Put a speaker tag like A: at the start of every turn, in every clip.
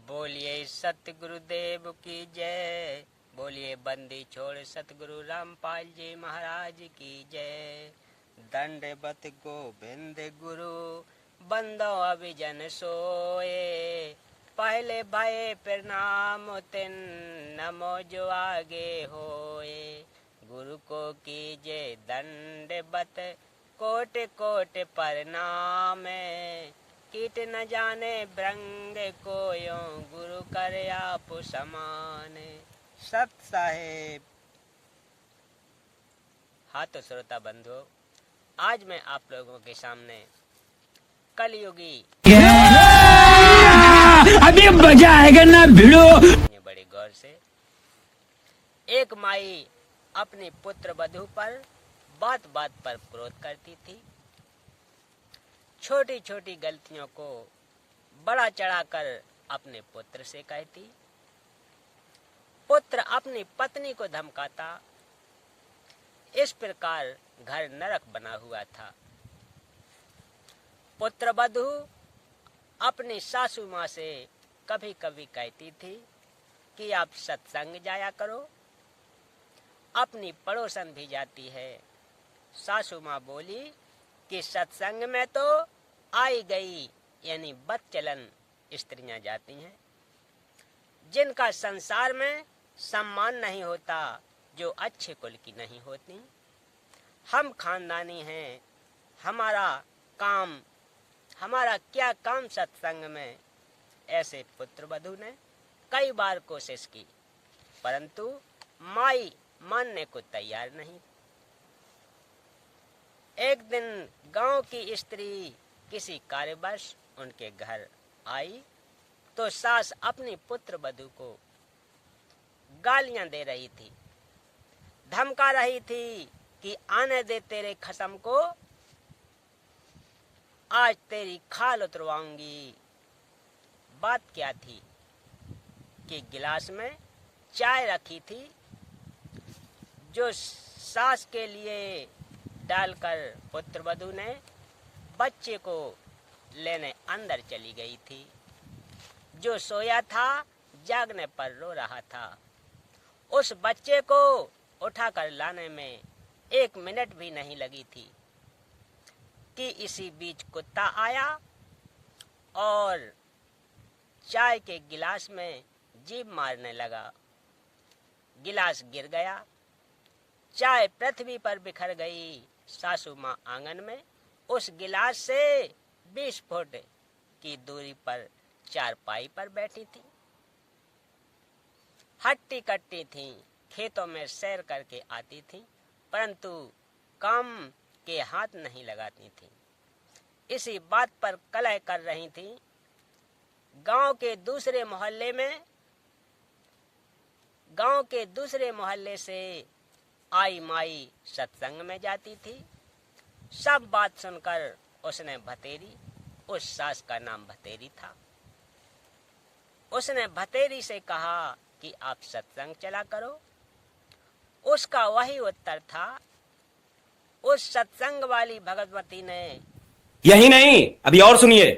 A: बोलिए सतगुरुदेव की जय। बोलिए बंदी छोड़ सतगुरु रामपाल जी महाराज की जय। दंडवत गोविंद गुरु बंदो अभिजन सोए। पहले भय प्रणाम तिन नमो जो आगे होए। गुरु को कीजे दंडवत कोट कोट प्रणाम। कीट न जाने ब्रंग को यों गुरु कर आप समान। सत साहेब। हाँ तो श्रोता बंधु, आज मैं आप लोगों के सामने कलयुगी
B: अभी मजा आएगा ना भिड़ो।
A: बड़े गौर से एक माई अपने पुत्र वधू पर बात बात पर क्रोध करती थी। छोटी छोटी गलतियों को बड़ा चढ़ाकर अपने पुत्र से कहती। पुत्र अपनी पत्नी को धमकाता। इस प्रकार घर नरक बना हुआ था। पुत्र वधू अपनी सासू माँ से कभी कभी कहती थी कि आप सत्संग जाया करो। अपनी पड़ोसन भी जाती है। सासू माँ बोली कि सत्संग में तो आई गई यानी बदचलन स्त्रियां जाती हैं, जिनका संसार में सम्मान नहीं होता, जो अच्छे कुल की नहीं होती। हम खानदानी हैं, हमारा क्या काम सत्संग में। ऐसे पुत्र वधू ने कई बार कोशिश की, परंतु माई मानने को तैयार नहीं। एक दिन गांव की स्त्री किसी कार्यवश उनके घर आई तो सास अपनी पुत्र वधू को गालियां दे रही थी, धमका रही थी कि आने दे तेरे खसम को, आज तेरी खाल उतरवाऊंगी। बात क्या थी कि गिलास में चाय रखी थी, जो सास के लिए डालकर पुत्र वधू ने बच्चे को लेने अंदर चली गई थी। जो सोया था जागने पर रो रहा था। उस बच्चे को उठाकर लाने में 1 मिनट भी नहीं लगी थी कि इसी बीच कुत्ता आया और चाय के गिलास में जीभ मारने लगा। गिलास गिर गया, चाय पृथ्वी पर बिखर गई। सासू माँ आंगन में उस गिलास से 20 फुट की दूरी पर चारपाई पर बैठी थी। हट्टी कट्टी थी, खेतों में सैर करके आती थी, परंतु काम के हाथ नहीं लगाती थी। इसी बात पर कलह कर रही थी। गांव के दूसरे मोहल्ले से आई माई सत्संग में जाती थी। सब बात सुनकर उसने भतेरी, उस सास का नाम भतेरी था, उसने भतेरी से कहा कि आप सत्संग चला करो। उसका वही उत्तर था। उस सत्संग वाली भगवती ने
B: यही नहीं, अभी और सुनिए।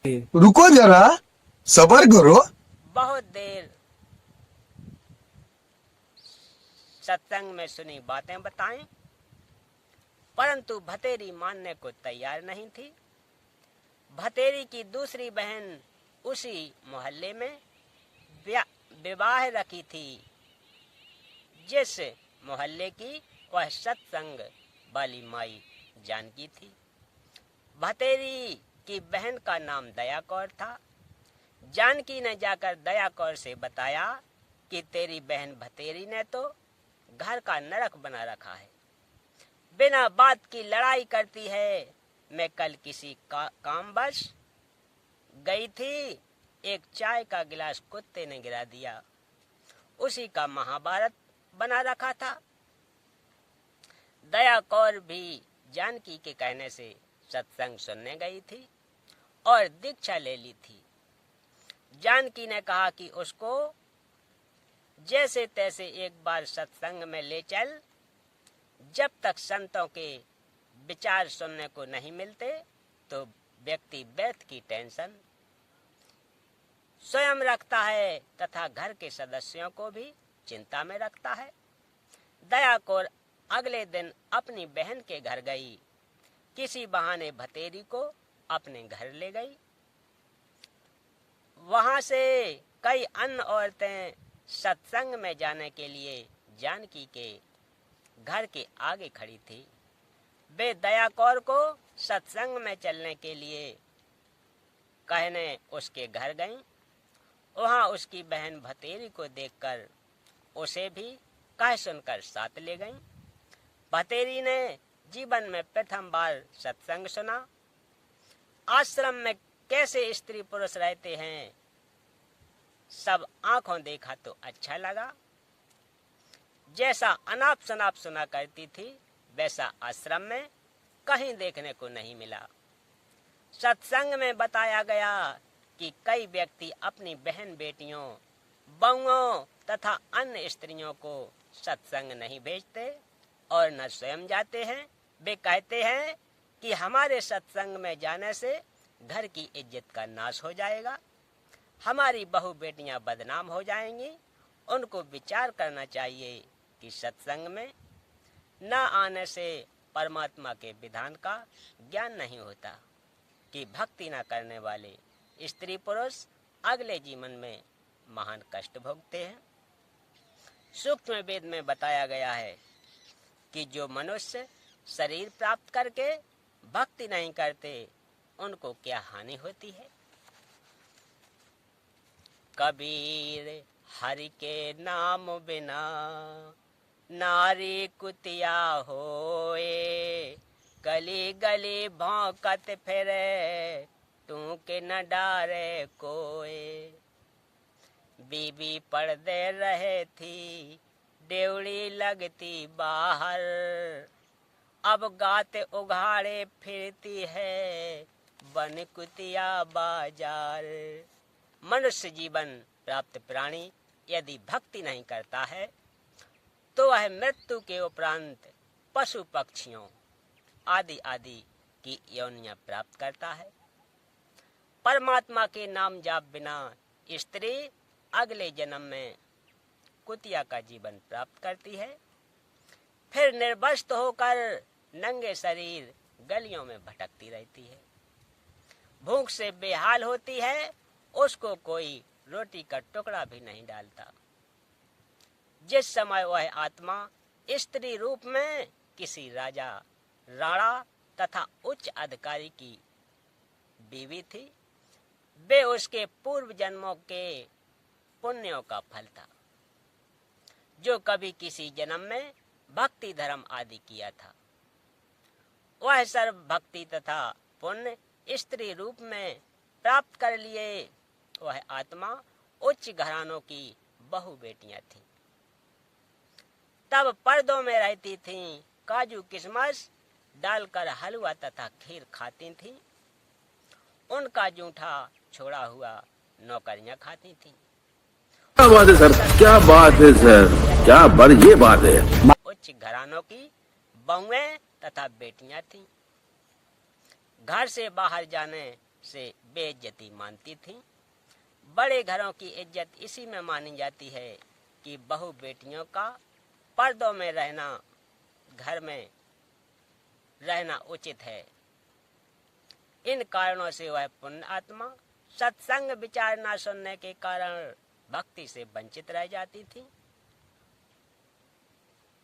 C: रुको जरा, सब्र करो।
A: बहुत देर सत्संग में सुनी बातें बताएं, परंतु भतेरी मानने को तैयार नहीं थी। भतेरी की दूसरी बहन उसी मोहल्ले में विवाह रखी थी। जिस मोहल्ले की वह सत्संग वाली माई जानकी थी। भतेरी की बहन का नाम दया कौर था। जानकी ने जाकर दया कौर से बताया कि तेरी बहन भतेरी ने तो घर का नरक बना रखा है, बिना बात की लड़ाई करती है। मैं कल किसी कामवश गई थी, एक चाय का गिलास कुत्ते ने गिरा दिया, उसी का महाभारत बना रखा था। दया कौर भी जानकी के कहने से सत्संग सुनने गई थी और दीक्षा ले ली थी। जानकी ने कहा कि उसको जैसे तैसे एक बार सत्संग में ले चल। जब तक संतों के विचार सुनने को नहीं मिलते तो व्यक्ति व्यर्थ की टेंशन स्वयं रखता है तथा घर के सदस्यों को भी चिंता में रखता है। दया कौर अगले दिन अपनी बहन के घर गई। किसी बहाने भतेरी को अपने घर ले गई। वहां से कई अन्य औरतें सत्संग में जाने के लिए जानकी के घर के आगे खड़ी थी। वे दया कौर को सत्संग में चलने के लिए कहने उसके घर गईं। वहां उसकी बहन भतेरी को देखकर उसे भी कह सुनकर साथ ले गईं। भतेरी ने जीवन में प्रथम बार सत्संग सुना। आश्रम में कैसे स्त्री पुरुष रहते हैं सब आंखों देखा तो अच्छा लगा। जैसा अनाप शनाप सुना करती थी वैसा आश्रम में कहीं देखने को नहीं मिला। सत्संग में बताया गया कि कई व्यक्ति अपनी बहन बेटियों, बहुओं तथा अन्य स्त्रियों को सत्संग नहीं भेजते और न स्वयं जाते हैं। वे कहते हैं कि हमारे सत्संग में जाने से घर की इज्जत का नाश हो जाएगा, हमारी बहू बेटियां बदनाम हो जाएंगी। उनको विचार करना चाहिए कि सत्संग में न आने से परमात्मा के विधान का ज्ञान नहीं होता, कि भक्ति न करने वाले स्त्री पुरुष अगले जीवन में महान कष्ट भोगते हैं। सूक्ष्म वेद में बताया गया है कि जो मनुष्य शरीर प्राप्त करके भक्ति नहीं करते उनको क्या हानि होती है। कबीर हरि के नाम बिना नारी कुतिया होए, गली गली भौंकत फिरे तू के न डारे कोई। बीबी पर्दे रहे थी डेवड़ी लगती बाहर, अब गाते उघाड़े फिरती है बन कुतिया बाजार। मनुष्य जीवन प्राप्त प्राणी यदि भक्ति नहीं करता है तो वह मृत्यु के उपरांत पशु पक्षियों आदि आदि की योनियां प्राप्त करता है। परमात्मा के नाम जाप बिना स्त्री अगले जन्म में कुतिया का जीवन प्राप्त करती है। फिर निर्वस्त्र होकर नंगे शरीर गलियों में भटकती रहती है। भूख से बेहाल होती है, उसको कोई रोटी का टुकड़ा भी नहीं डालता। जिस समय वह आत्मा स्त्री रूप में किसी राजा, राणा तथा उच्च अधिकारी की बीवी थी, वे उसके पूर्व जन्मों के पुण्यों का फल था, जो कभी किसी जन्म में भक्ति धर्म आदि किया था। वह सर्व भक्ति तथा पुण्य स्त्री रूप में प्राप्त कर लिए। वह आत्मा उच्च घरानों की बहु बेटियां थीं। तब पर्दों में रहती थीं, काजू किशमिश डालकर हलवा तथा खीर खाती थीं। उनका जूठा छोड़ा हुआ नौकरियां खाती थीं।
D: क्या बात है सर, क्या बात है सर, क्या बढ़िया बात है।
A: उच्च घरानों की बहुएं तथा बेटियां थीं। घर से बाहर जाने से बेइज्जती मानती थीं। बड़े घरों की इज्जत इसी में मानी जाती है कि बहु बेटियों का पर्दों में रहना, घर में रहना उचित है। इन कारणों से वह पुण्य आत्मा सत्संग विचार न सुनने के कारण भक्ति से वंचित रह जाती थी।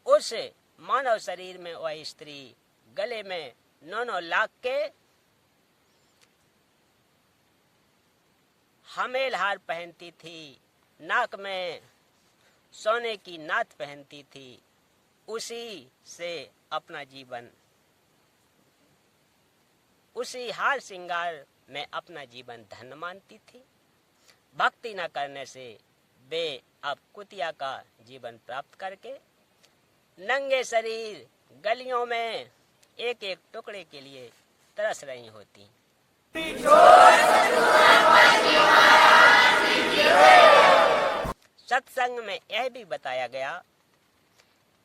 A: उस मानव शरीर में वह स्त्री गले में 9 लाख के हमेल हार पहनती थी, नाक में सोने की नाथ पहनती थी। उसी से अपना जीवन, उसी हार श्रृंगार में अपना जीवन धन्य मानती थी। भक्ति न करने से वे अब कुतिया का जीवन प्राप्त करके नंगे शरीर गलियों में एक एक टुकड़े के लिए तरस रही होती। सत्संग में यह भी बताया गया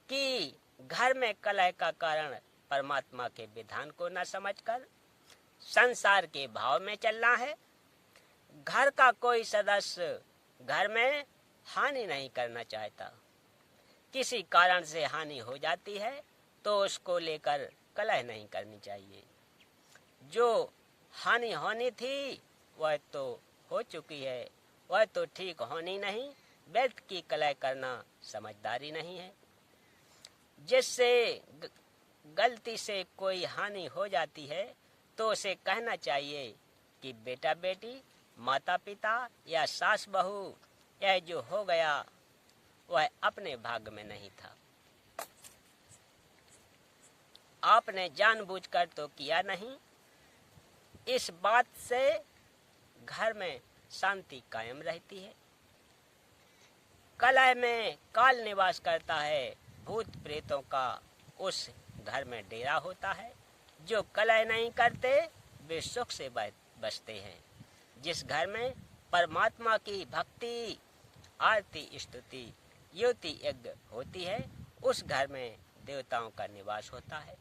A: कि घर में कलह का कारण परमात्मा के विधान को न समझकर संसार के भाव में चलना है। घर का कोई सदस्य घर में हानि नहीं करना चाहता। किसी कारण से हानि हो जाती है तो उसको लेकर कलह नहीं करनी चाहिए। जो हानि होनी थी वह तो हो चुकी है, वह तो ठीक होनी नहीं। व्यर्थ की कलह करना समझदारी नहीं है। जिससे गलती से कोई हानि हो जाती है तो उसे कहना चाहिए कि बेटा बेटी, माता पिता या सास बहू, यह जो हो गया वह अपने भाग्य में नहीं था। आपने जानबूझकर तो किया नहीं। इस बात से घर में शांति कायम रहती है। कलह में काल निवास करता है। भूत प्रेतों का उस घर में डेरा होता है। जो कलह नहीं करते वे सुख से बसते हैं। जिस घर में परमात्मा की भक्ति, आरती, स्तुति, युति यज्ञ होती है, उस घर में देवताओं का निवास होता है।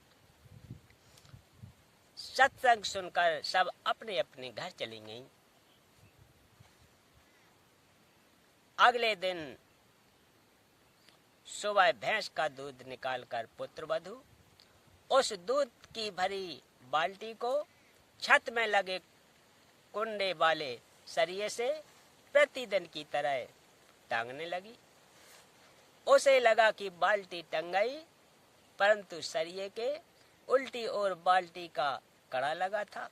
A: सत्संग सुनकर सब अपने अपने घर चली गईं। अगले दिन सुबह भैंस का दूध निकालकर पुत्रवधू उस दूध की भरी बाल्टी को छत में लगे कुंडे वाले सरिये से प्रतिदिन की तरह टांगने लगी। उसे लगा कि बाल्टी टंग गई, परंतु सरिये के उल्टी ओर बाल्टी का कड़ा लगा था।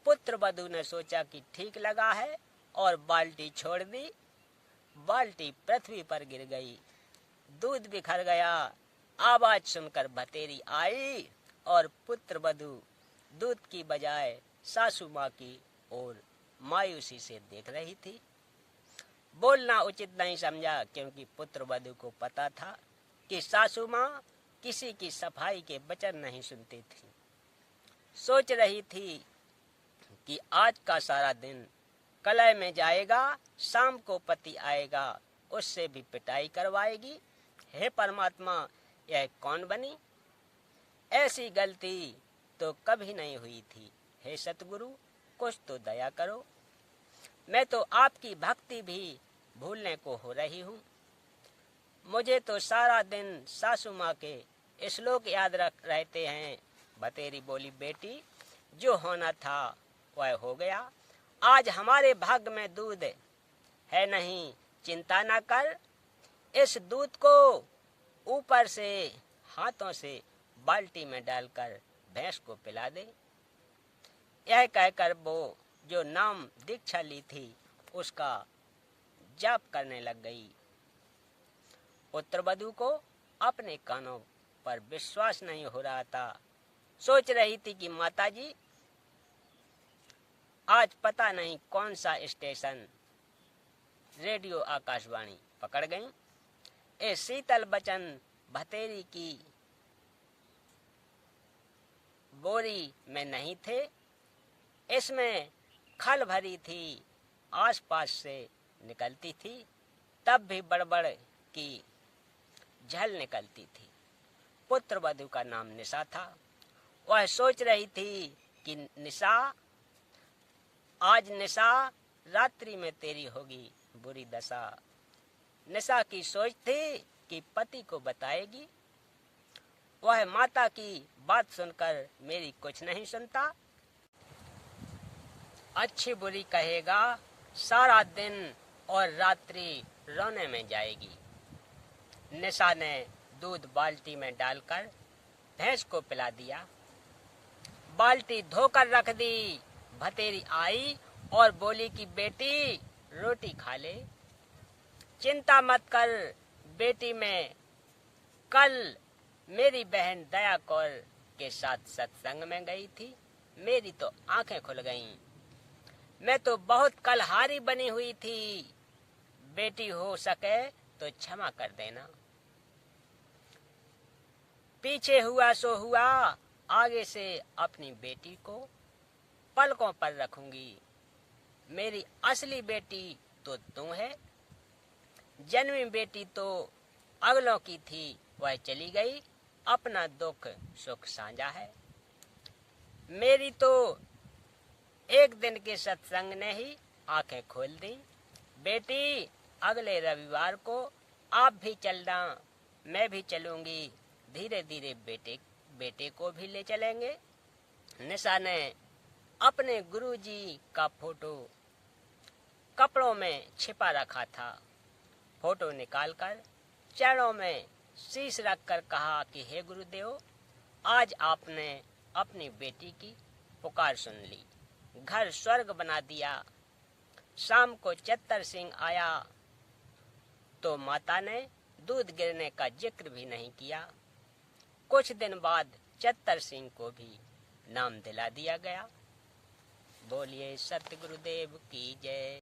A: पुत्रवधू ने सोचा कि ठीक लगा है और बाल्टी छोड़ दी। बाल्टी पृथ्वी पर गिर गई, दूध बिखर गया। आवाज सुनकर भतेरी आई और पुत्रवधू दूध की बजाय सासू माँ की ओर मायूसी से देख रही थी। बोलना उचित नहीं समझा, क्योंकि पुत्रवधू को पता था कि सासू माँ किसी की सफाई के वचन नहीं सुनती थी। सोच रही थी कि आज का सारा दिन कलह में जाएगा, शाम को पति आएगा, उससे भी पिटाई करवाएगी। हे परमात्मा, यह कौन बनी? ऐसी गलती तो कभी नहीं हुई थी। हे सतगुरु, कुछ तो दया करो। मैं तो आपकी भक्ति भी भूलने को हो रही हूँ। मुझे तो सारा दिन सासू माँ के श्लोक याद रहते हैं। भतेरी बोली, बेटी, जो होना था वह हो गया। आज हमारे भाग्य में दूध है नहीं, चिंता न कर। इस दूध को ऊपर से हाथों से बाल्टी में डालकर भैंस को पिला दे। यह कहकर वो जो नाम दीक्षा ली थी उसका जाप करने लग गई। पुत्रवधू को अपने कानों पर विश्वास नहीं हो रहा था। सोच रही थी कि माताजी आज पता नहीं कौन सा स्टेशन रेडियो आकाशवाणी पकड़ गई। ये शीतल बचन भतेरी की बोरी में नहीं थे। इसमें खल भरी थी, आसपास से निकलती थी, तब भी बड़बड़ की झल निकलती थी। पुत्रवधू का नाम निशा था। वह सोच रही थी कि निशा, आज निशा, रात्रि में तेरी होगी बुरी दशा। निशा की सोच थी कि पति को बताएगी। वह माता की बात सुनकर मेरी कुछ नहीं सुनता, अच्छी बुरी कहेगा, सारा दिन और रात्रि रोने में जाएगी। निशा ने दूध बाल्टी में डालकर भैंस को पिला दिया। बाल्टी धोकर रख दी। भतेरी आई और बोली कि बेटी, रोटी खा ले। चिंता मत कर बेटी, मैं कल मेरी बहन दया कौर के साथ सत्संग में गई थी। मेरी तो आंखें खुल गईं। मैं तो बहुत कलहारी बनी हुई थी। बेटी हो सके तो क्षमा कर देना। पीछे हुआ सो हुआ, आगे से अपनी बेटी को पलकों पर रखूंगी। मेरी असली बेटी तो तू है। जन्मी बेटी तो अगलों की थी, वह चली गई, अपना दुख सुख साझा है। मेरी तो एक दिन के सत्संग ने ही आंखें खोल दी। बेटी, अगले रविवार को आप भी चलना, मैं भी चलूंगी। धीरे धीरे बेटे को भी ले चलेंगे। निशा ने अपने गुरुजी का फोटो कपड़ों में छिपा रखा था। फोटो निकालकर चरणों में शीश रखकर कहा कि हे गुरुदेव, आज आपने अपनी बेटी की पुकार सुन ली, घर स्वर्ग बना दिया। शाम को चत्तर सिंह आया तो माता ने दूध गिरने का जिक्र भी नहीं किया। कुछ दिन बाद चत्तर सिंह को भी नाम दिला दिया गया। बोलिए सत्य गुरुदेव की जय।